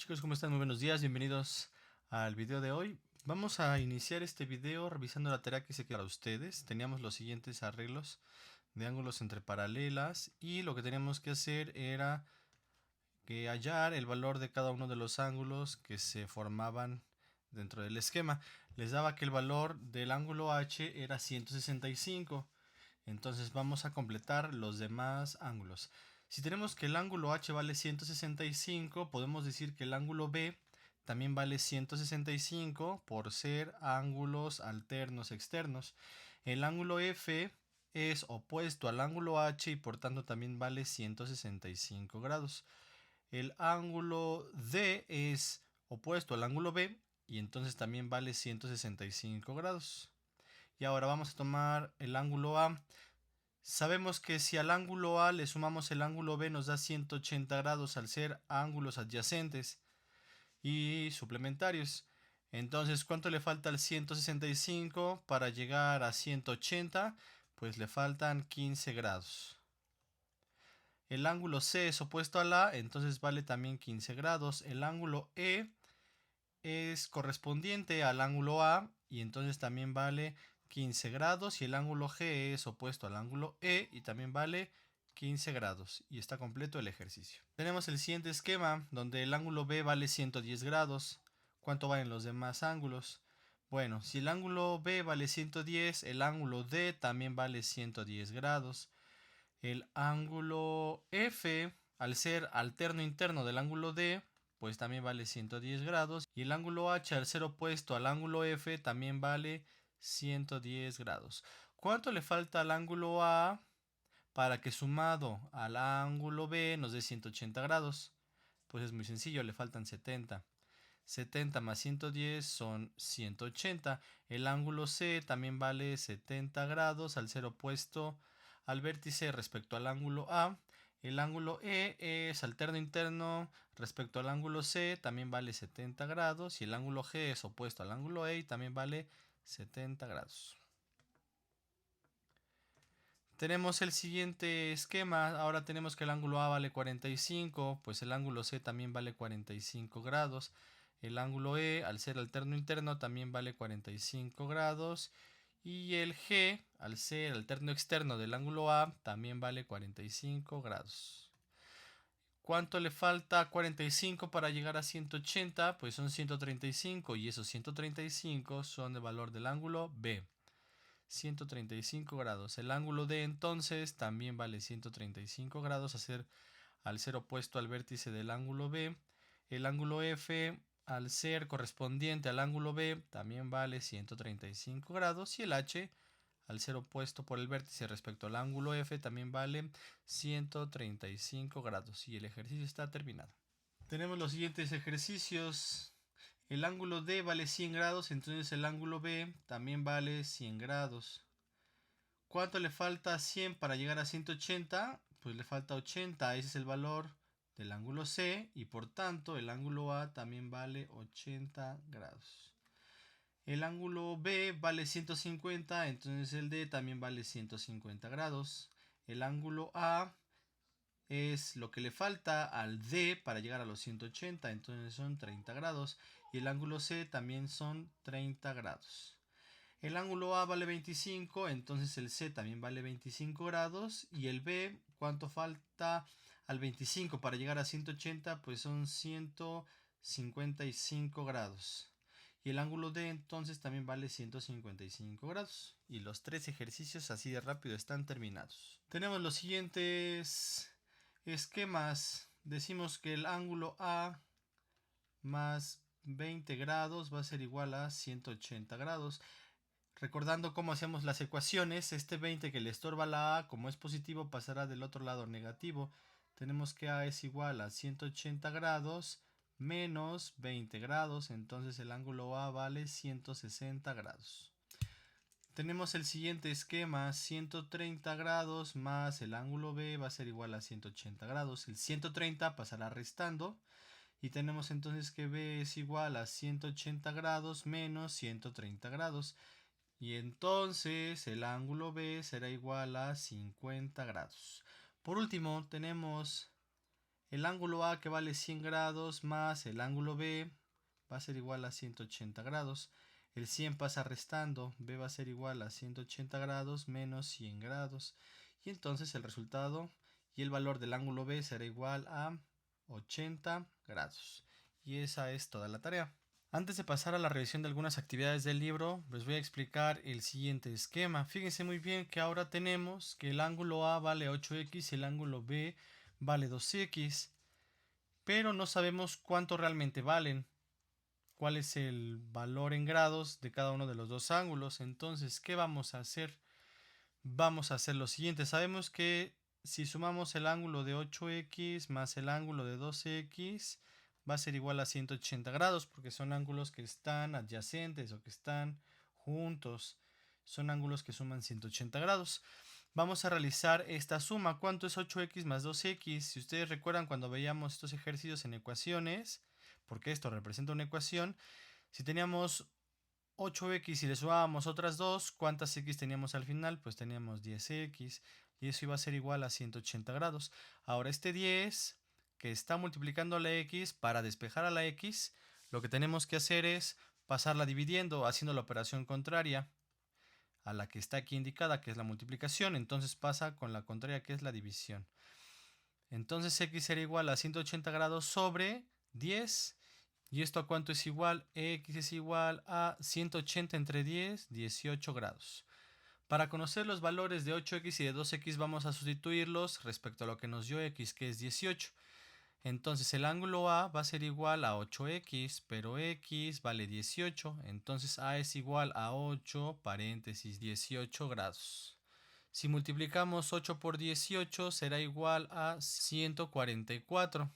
Chicos, ¿cómo están? Muy buenos días, bienvenidos al video de hoy. Vamos a iniciar este video revisando la tarea que se queda para ustedes. Teníamos los siguientes arreglos de ángulos entre paralelas y lo que teníamos que hacer era hallar el valor de cada uno de los ángulos que se formaban dentro del esquema. Les daba que el valor del ángulo H era 165. Entonces vamos a completar los demás ángulos. Si tenemos que el ángulo H vale 165, podemos decir que el ángulo B también vale 165 por ser ángulos alternos externos. El ángulo F es opuesto al ángulo H y por tanto también vale 165 grados. El ángulo D es opuesto al ángulo B y entonces también vale 165 grados. Y ahora vamos a tomar el ángulo A. Sabemos que si al ángulo A le sumamos el ángulo B nos da 180 grados al ser ángulos adyacentes y suplementarios. Entonces, ¿cuánto le falta al 165 para llegar a 180? Pues le faltan 15 grados. El ángulo C es opuesto al A, entonces vale también 15 grados. El ángulo E es correspondiente al ángulo A y entonces también vale 15 grados, y el ángulo G es opuesto al ángulo E y también vale 15 grados, y está completo el ejercicio. Tenemos el siguiente esquema donde el ángulo B vale 110 grados. ¿Cuánto valen los demás ángulos? Bueno, si el ángulo B vale 110, el ángulo D también vale 110 grados. El ángulo F, al ser alterno interno del ángulo D, pues también vale 110 grados. Y el ángulo H, al ser opuesto al ángulo F, también vale 110 grados. ¿Cuánto le falta al ángulo A para que sumado al ángulo B nos dé 180 grados? Pues es muy sencillo, le faltan 70. 70 más 110 son 180. El ángulo C también vale 70 grados al ser opuesto al vértice respecto al ángulo A. El ángulo E es alterno interno respecto al ángulo C, también vale 70 grados. Y el ángulo G es opuesto al ángulo E y también vale 70 grados. Tenemos el siguiente esquema. Ahora tenemos que el ángulo A vale 45, pues el ángulo C también vale 45 grados. El ángulo E, al ser alterno interno, también vale 45 grados. Y el G, al ser alterno externo del ángulo A, también vale 45 grados. ¿Cuánto le falta a 45 para llegar a 180? Pues son 135, y esos 135 son el valor del ángulo B. 135 grados. El ángulo D entonces también vale 135 grados al ser opuesto al vértice del ángulo B. El ángulo F, al ser correspondiente al ángulo B, también vale 135 grados. Y el H, al ser opuesto por el vértice respecto al ángulo F, también vale 135 grados. Y el ejercicio está terminado. Tenemos los siguientes ejercicios. El ángulo D vale 100 grados, entonces el ángulo B también vale 100 grados. ¿Cuánto le falta a 100 para llegar a 180? Pues le falta 80, ese es el valor del ángulo C, y por tanto el ángulo A también vale 80 grados. El ángulo B vale 150, entonces el D también vale 150 grados. El ángulo A es lo que le falta al D para llegar a los 180, entonces son 30 grados. Y el ángulo C también son 30 grados. El ángulo A vale 25, entonces el C también vale 25 grados. Y el B, ¿cuánto falta al 25 para llegar a 180? Pues son 155 grados. Y el ángulo D entonces también vale 155 grados. Y los tres ejercicios así de rápido están terminados. Tenemos los siguientes esquemas. Decimos que el ángulo A más 20 grados va a ser igual a 180 grados. Recordando cómo hacemos las ecuaciones, este 20 que le estorba la A, como es positivo, pasará del otro lado negativo. Tenemos que A es igual a 180 grados menos 20 grados, entonces el ángulo A vale 160 grados. Tenemos el siguiente esquema: 130 grados más el ángulo B va a ser igual a 180 grados. El 130 pasará restando y tenemos entonces que B es igual a 180 grados menos 130 grados. Y entonces el ángulo B será igual a 50 grados. Por último tenemos el ángulo A que vale 100 grados más el ángulo B va a ser igual a 180 grados. El 100 pasa restando, B va a ser igual a 180 grados menos 100 grados. Y entonces el resultado y el valor del ángulo B será igual a 80 grados. Y esa es toda la tarea. Antes de pasar a la revisión de algunas actividades del libro, les voy a explicar el siguiente esquema. Fíjense muy bien que ahora tenemos que el ángulo A vale 8x y el ángulo B vale 2x, pero no sabemos cuánto realmente valen, cuál es el valor en grados de cada uno de los dos ángulos. Entonces, ¿qué vamos a hacer? Vamos a hacer lo siguiente. Sabemos que si sumamos el ángulo de 8x más el ángulo de 12x, va a ser igual a 180 grados, porque son ángulos que están adyacentes o que están juntos. Son ángulos que suman 180 grados. Vamos a realizar esta suma. ¿Cuánto es 8x más 2x? Si ustedes recuerdan cuando veíamos estos ejercicios en ecuaciones, porque esto representa una ecuación, si teníamos 8x y le sumábamos otras 2, ¿cuántas x teníamos al final? Pues teníamos 10x y eso iba a ser igual a 180 grados. Ahora este 10 que está multiplicando a la x, para despejar a la x, lo que tenemos que hacer es pasarla dividiendo, haciendo la operación contraria a la que está aquí indicada, que es la multiplicación. Entonces pasa con la contraria, que es la división. Entonces x será igual a 180 grados sobre 10. ¿Y esto a cuánto es igual? X es igual a 180 entre 10, 18 grados. Para conocer los valores de 8x y de 2x vamos a sustituirlos respecto a lo que nos dio x, que es 18. Entonces el ángulo A va a ser igual a 8x, pero x vale 18. Entonces A es igual a 8, paréntesis, 18 grados. Si multiplicamos 8 por 18 será igual a 144.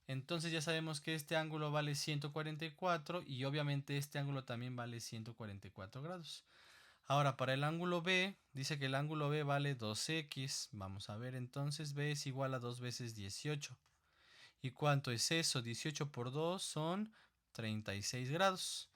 Entonces ya sabemos que este ángulo vale 144 y obviamente este ángulo también vale 144 grados. Ahora para el ángulo B, dice que el ángulo B vale 2x. Vamos a ver entonces, B es igual a 2 veces 18. ¿Y cuánto es eso? 18 por 2 son 36 grados.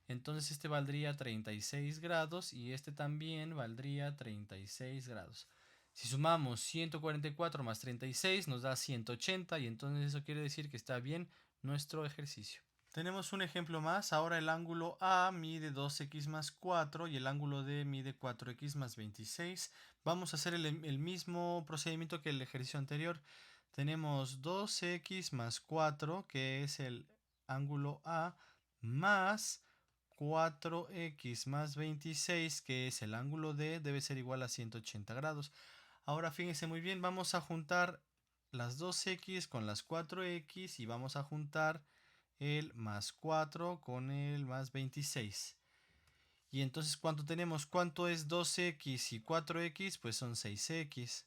Entonces este valdría 36 grados y este también valdría 36 grados. Si sumamos 144 más 36 nos da 180 y entonces eso quiere decir que está bien nuestro ejercicio. Tenemos un ejemplo más. Ahora el ángulo A mide 2x más 4 y el ángulo D mide 4x más 26. Vamos a hacer el mismo procedimiento que el ejercicio anterior. Tenemos 2x más 4, que es el ángulo A, más 4x más 26, que es el ángulo D, debe ser igual a 180 grados. Ahora fíjense muy bien, vamos a juntar las 2x con las 4x y vamos a juntar el más 4 con el más 26. Y entonces, ¿cuánto tenemos? ¿Cuánto es 2x y 4x? Pues son 6x.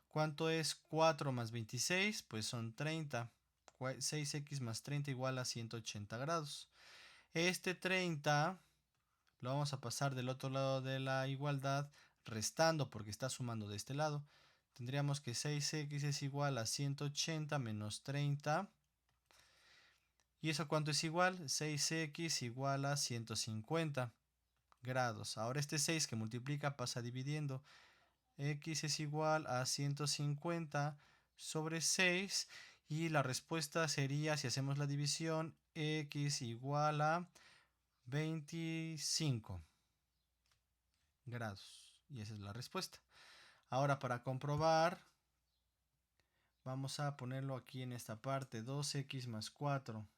¿Cuánto es 4 más 26? Pues son 30. 6x más 30 igual a 180 grados. Este 30 lo vamos a pasar del otro lado de la igualdad restando porque está sumando de este lado. Tendríamos que 6x es igual a 180 menos 30. ¿Y eso cuánto es igual? 6x igual a 150 grados. Ahora este 6 que multiplica pasa dividiendo. X es igual a 150 sobre 6 y la respuesta sería, si hacemos la división, x igual a 25 grados. Y esa es la respuesta. Ahora para comprobar, vamos a ponerlo aquí en esta parte, 2x más 4.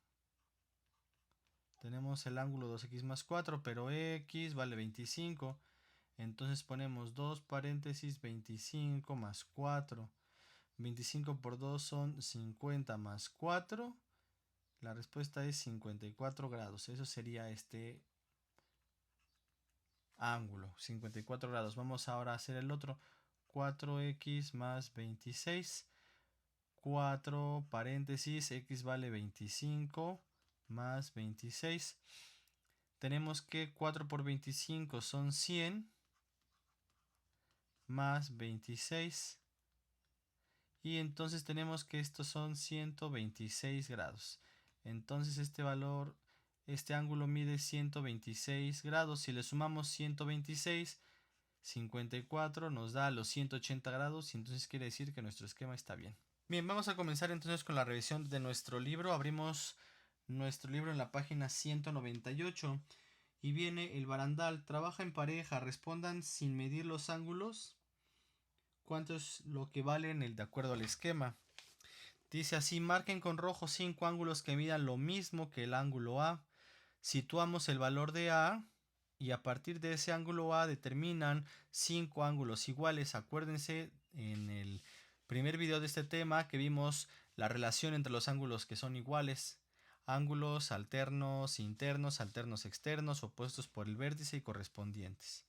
Tenemos el ángulo 2x más 4, pero x vale 25. Entonces ponemos 2 paréntesis 25 más 4. 25 por 2 son 50 más 4. La respuesta es 54 grados. Eso sería este ángulo, 54 grados. Vamos ahora a hacer el otro. 4x más 26. 4 paréntesis, x vale 25 más 26. Tenemos que 4 por 25 son 100 más 26. Y entonces tenemos que estos son 126 grados. Entonces este valor, este ángulo mide 126 grados. Si le sumamos 126, 54 nos da los 180 grados y entonces quiere decir que nuestro esquema está bien. Bien, vamos a comenzar entonces con la revisión de nuestro libro. Abrimos nuestro libro en la página 198 y viene el barandal. Trabaja en pareja, respondan sin medir los ángulos. ¿Cuánto es lo que valen de acuerdo al esquema? Dice así: marquen con rojo 5 ángulos que midan lo mismo que el ángulo A. Situamos el valor de A y a partir de ese ángulo A determinan 5 ángulos iguales. Acuérdense en el primer video de este tema que vimos la relación entre los ángulos que son iguales. Ángulos alternos internos, alternos externos, opuestos por el vértice y correspondientes.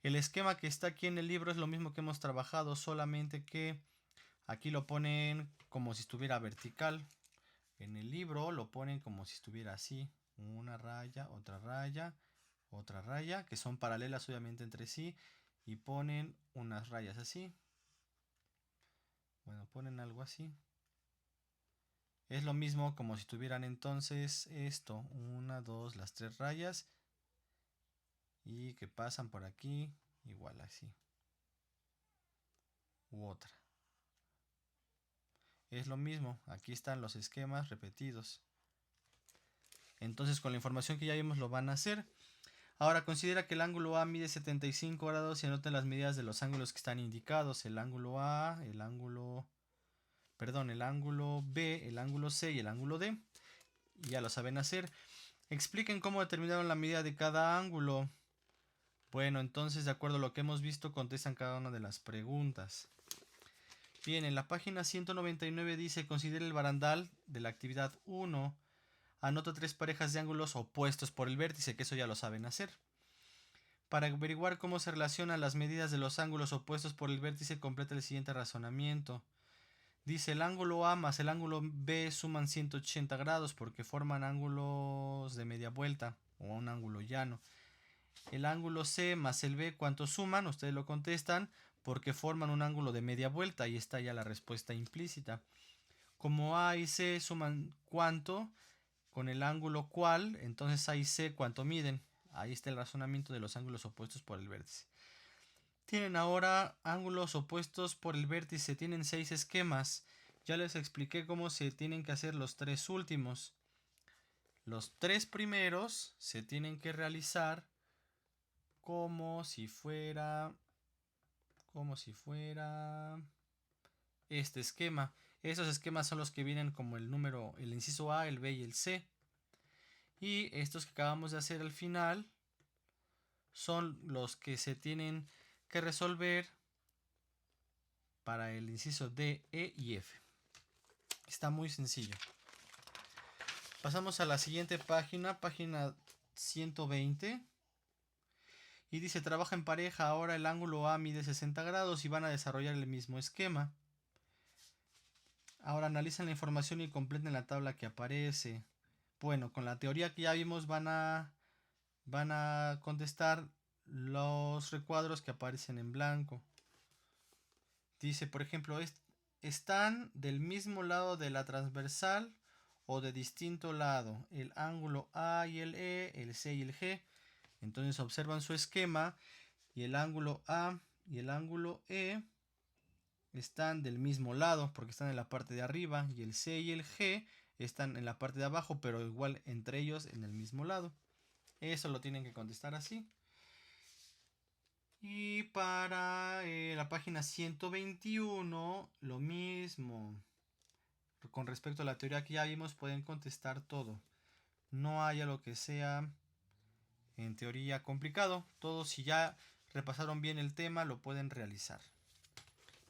El esquema que está aquí en el libro es lo mismo que hemos trabajado, solamente que aquí lo ponen como si estuviera vertical. En el libro lo ponen como si estuviera así. Una raya, otra raya, que son paralelas obviamente entre sí. Y ponen unas rayas así. Bueno, ponen algo así. Es lo mismo como si tuvieran entonces esto. Una, dos, las 3 rayas. Y que pasan por aquí. Igual así. U otra. Es lo mismo. Aquí están los esquemas repetidos. Entonces con la información que ya vimos lo van a hacer. Ahora considera que el ángulo A mide 75 grados y anoten las medidas de los ángulos que están indicados. El ángulo A, el ángulo B, el ángulo C y el ángulo D. Y ya lo saben hacer. Expliquen cómo determinaron la medida de cada ángulo. Bueno, entonces de acuerdo a lo que hemos visto contestan cada una de las preguntas. Bien, en la página 199 dice: considere el barandal de la actividad 1. Anota 3 parejas de ángulos opuestos por el vértice, que eso ya lo saben hacer. Para averiguar cómo se relacionan las medidas de los ángulos opuestos por el vértice, completa el siguiente razonamiento. Dice: el ángulo A más el ángulo B suman 180 grados porque forman ángulos de media vuelta o un ángulo llano. El ángulo C más el B, ¿cuánto suman? Ustedes lo contestan porque forman un ángulo de media vuelta. Ahí está ya la respuesta implícita. Como A y C suman ¿cuánto? Con el ángulo cual, entonces A y C ¿cuánto miden? Ahí está el razonamiento de los ángulos opuestos por el vértice. Tienen ahora ángulos opuestos por el vértice. Tienen 6 esquemas. Ya les expliqué cómo se tienen que hacer los 3 últimos. Los 3 primeros se tienen que realizar como si fuera este esquema. Esos esquemas son los que vienen como el inciso A, el B y el C. Y estos que acabamos de hacer al final son los que se tienen que resolver para el inciso D, E y F. Está muy sencillo. Pasamos a la siguiente página, página 120. Y dice: trabaja en pareja. Ahora el ángulo A mide 60 grados y van a desarrollar el mismo esquema. Ahora analizan la información y completen la tabla que aparece. Bueno, con la teoría que ya vimos van a contestar los recuadros que aparecen en blanco. Dice, por ejemplo, están del mismo lado de la transversal o de distinto lado. El ángulo A y el E, el C y el G. Entonces observan su esquema y el ángulo A y el ángulo E están del mismo lado porque están en la parte de arriba, y el C y el G están en la parte de abajo, pero igual entre ellos en el mismo lado. Eso lo tienen que contestar así. Y para la página 121 lo mismo. Con respecto a la teoría que ya vimos, pueden contestar todo. No haya lo que sea en teoría complicado. Todo, si ya repasaron bien el tema, lo pueden realizar.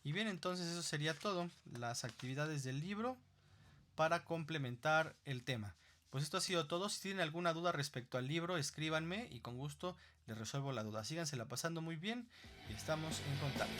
Y bien, entonces eso sería todo. Las actividades del libro para complementar el tema. Pues esto ha sido todo. Si tienen alguna duda respecto al libro, escríbanme y con gusto les resuelvo la duda. Sígansela pasando muy bien y estamos en contacto.